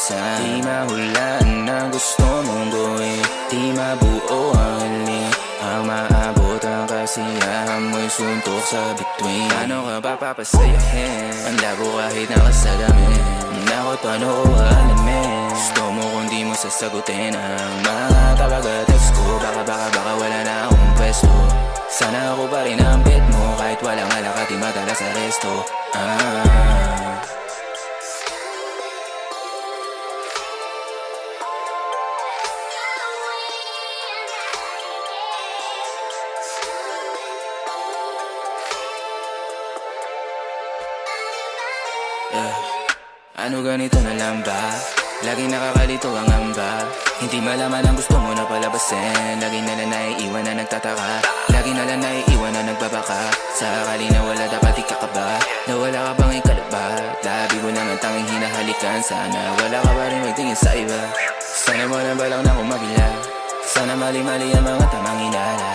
minsan. Di mahulaan ang gusto mong gawin, di mabuo ang hiling. Ang maabot ang kasiyahan mo'y suntok sa bituin. Paano ka ba papasayahin? Ang labo kahit nakasalamin. Nakot paano ko aalamin? Gusto mo kung di mo sasagutin ang mga tawagat-text ko. Baka wala na akong pwesto. Sana ako pa rin ang bet mo, kahit walang alak at di madala sa resto. Ano ganito na lang ba? Laging nakakalito ang amba. Hindi malaman ang gusto mo na palabasin. Lagi na lang naiiwan na nagtataka. Lagi na lang naiiwan na nagbabaka. Sa akali na wala dapat ikakaba. Na wala ka bang ikalabat? Labi ko lang ang tanging hinahalikan. Sana wala ka pa rin magtingin sa iba. Sana mo lang balang na kumabila. Sana mali-mali ang mga tamang inala.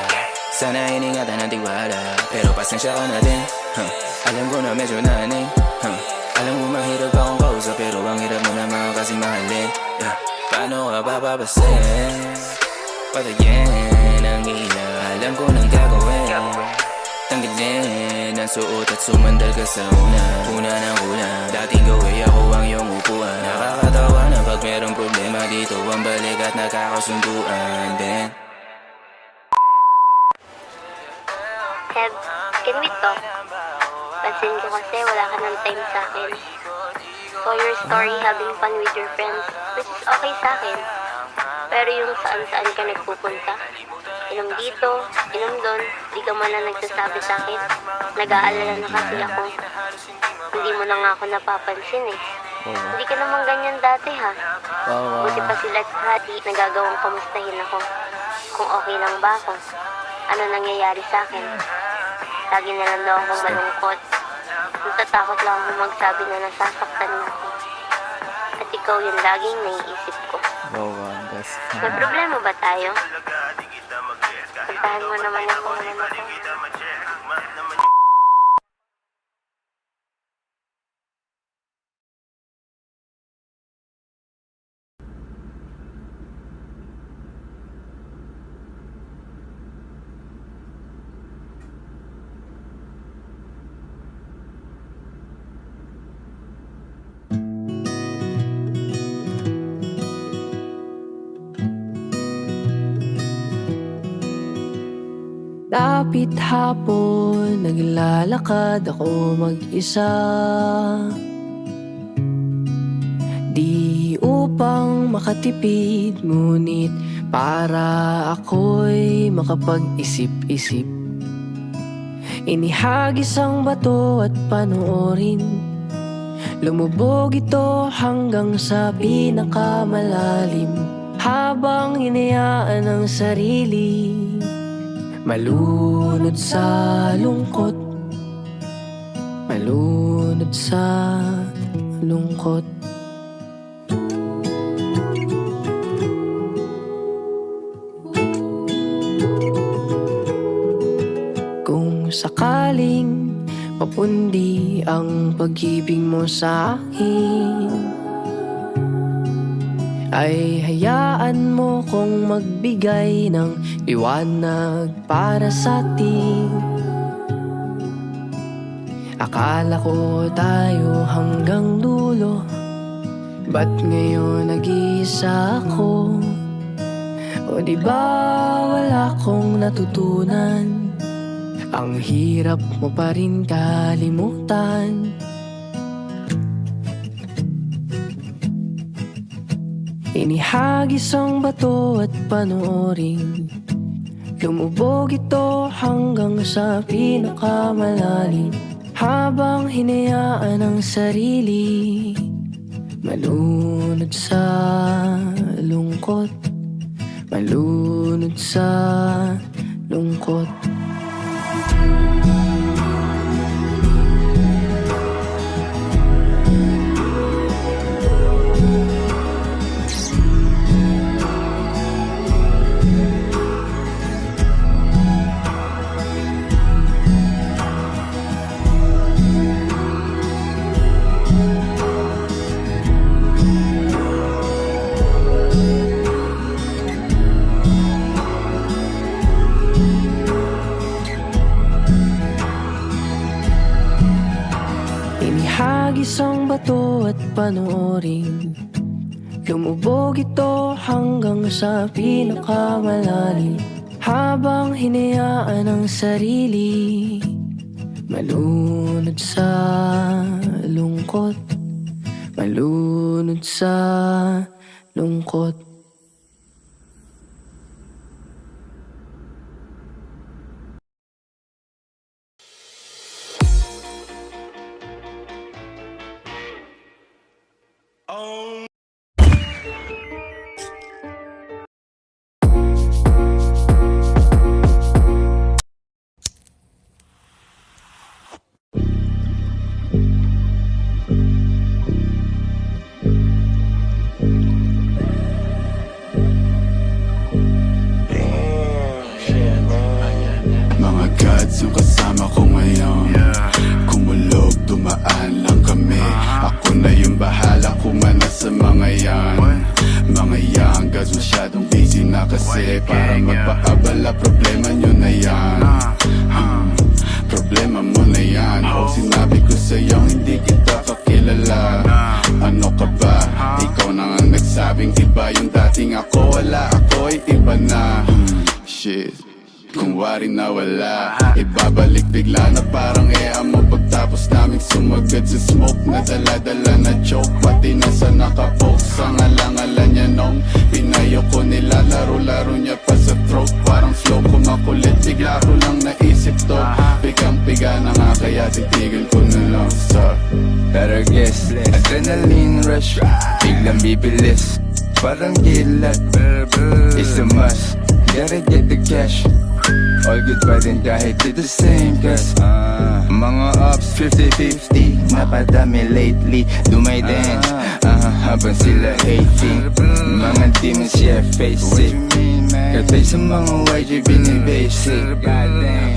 Sana iningatan ng tiwala. Pero pasensya ka na din, Alam ko na medyo naning, Alam mo mahirap akong kausap, pero ang hirap mo naman kasi mahalin. Paano ka bababasin? Patayin ang ilaw. Alam ko nang gagawin. Tanggalin ang suot at sumandal ka sa una. Una ng una, dating gawin ako ang iyong upuan. Nakakatawa na pag merong problema dito ang balik at nakakasunduan din. Seb, can we talk? Pansin ko kasi wala ka ng time sa akin. Saw your story having fun with your friends, which is okay sa akin. Pero yung saan-saan ka nagpupunta, inom dito, inom doon, di ka man na nagsasabi sa akin. Nag-aalala na kasi ako. Hindi mo na nga ako napapansin eh. Hindi ka naman ganyan dati ha. Buti pa sila at Hati, nagagawang kamustahin ako. Kung okay lang ba ako, ano nangyayari sa akin. Lagi na lang daw akong malungkot. Natatakot lang akong magsabi na nasasaktan na ako. At ikaw yung laging naiisip ko. May problema ba tayo? Puntahan mo naman ako naman ako. Dapit hapon, naglalakad ako mag-isa. Di upang makatipid, ngunit para ako'y makapag-isip-isip. Inihagis ang bato at panoorin. Lumubog ito hanggang sa pinakamalalim. Habang hinayaan ang sarili malunod sa lungkot, malunod sa lungkot. Kung sakaling mapundi ang pag-ibig mo sa akin, ay hayaan mo kong magbigay ng liwanag para sa atin. Akala ko tayo hanggang dulo, ba't ngayon nag-iisa ako? O di ba wala kong natutunan? Ang hirap mo pa rin kalimutan. Inihagis ang bato at panoorin. Lumubog ito hanggang sa pinakamalalim. Habang hinayaan ang sarili malunod sa lungkot, malunod sa lungkot. bato at panoorin. Lumubog ito hanggang sa pinakamalalim. Habang hinayaan ang sarili malunod sa lungkot, malunod sa lungkot. Mga gods yung kasama ko ngayon. Kumulog, dumaan lang kami. Ako na yung bahala kumana sa mga yan. Mga young gods masyadong busy na kasi para magpaabala, problema nyo na yan. Problema mo na yan. Oh, sinabi ko sa'yo hindi kita kakilala. Ano ka ba? Ikaw na nga nagsabing iba yung dating ako. Wala, ako'y iba na. Shit, kung wari na wala, ibabalik bigla na parang mo. Pagtapos naming sumagad sa smoke na dala-dala na joke, pati na sa nakapoke sa ngalangalan niya nung pinayo ko nila. Laro-laro niya pa sa throat, parang flow ko makulit. Bigla ko lang naisip to, pigang-piga na nga kaya titigil ko na lang sa better guess, adrenaline rush, biglang bibilis, parang kilat, it's a must, gotta get the cash. All good pa din kahit di the same cause mga ups 50-50 napadami lately. Do my dance habang sila hating. Mga demons yeah face it. Katay sa mga YG binibasic.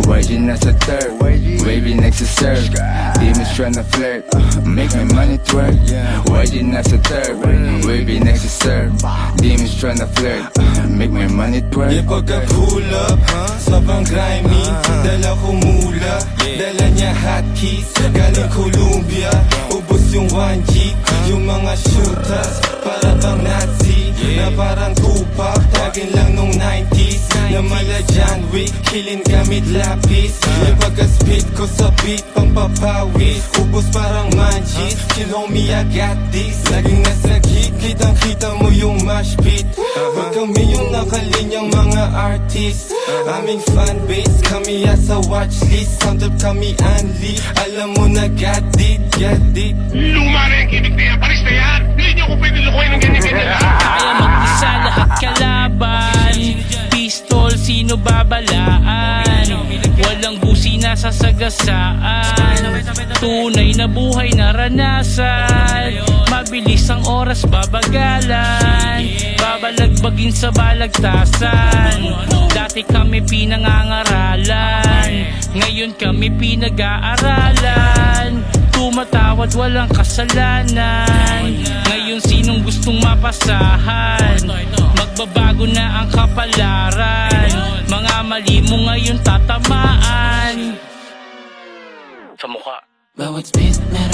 YG nasa third, wavy next to serve. Demons tryna flirt, make my money twerk. YG nasa third, wavy next to serve. Demons tryna flirt, make my money twerk. Yeah, pagka-pull up, sobrang grimy. Dala ko mula, dala niya hotkeys. Galing Columbia, ubos yung 1G. Yung mga shooters, para bang Nazi. Na parang Tupac, tagin lang nung 90s. Na mala John Wick, killing gamit lapis. Yung pagka-spit ko sa beat, pang papawis. Ubos parang manchis, chill homie I got this. Laging nasa gig, kitang-kita mo yung mash pit. Pag kami yung nakalinyang mga artist, aming fanbase, kami sa watchlist. Sound up kami unli, alam mo na got it, got it. Luma na yung gimmick na yan, paris na yan. Hindi niyo ko pwede lukuhin ng ganyan-ganyan lang. Kaya mag-isa lahat kalaban. Pistol, sino babalaan? Walang busi na sasagasaan. Tunay na buhay naranasan. Mabilis ang oras babagalan. Babalagbagin sa balagtasan. Dati kami pinangangaralan, ngayon kami pinag-aaralan. Tumatawad walang kasalanan, ngayon sinong gustong mapasahan? Magbabago na ang kapalaran, mga mali mo ngayon tatamaan sa mukha. Bawat beat meron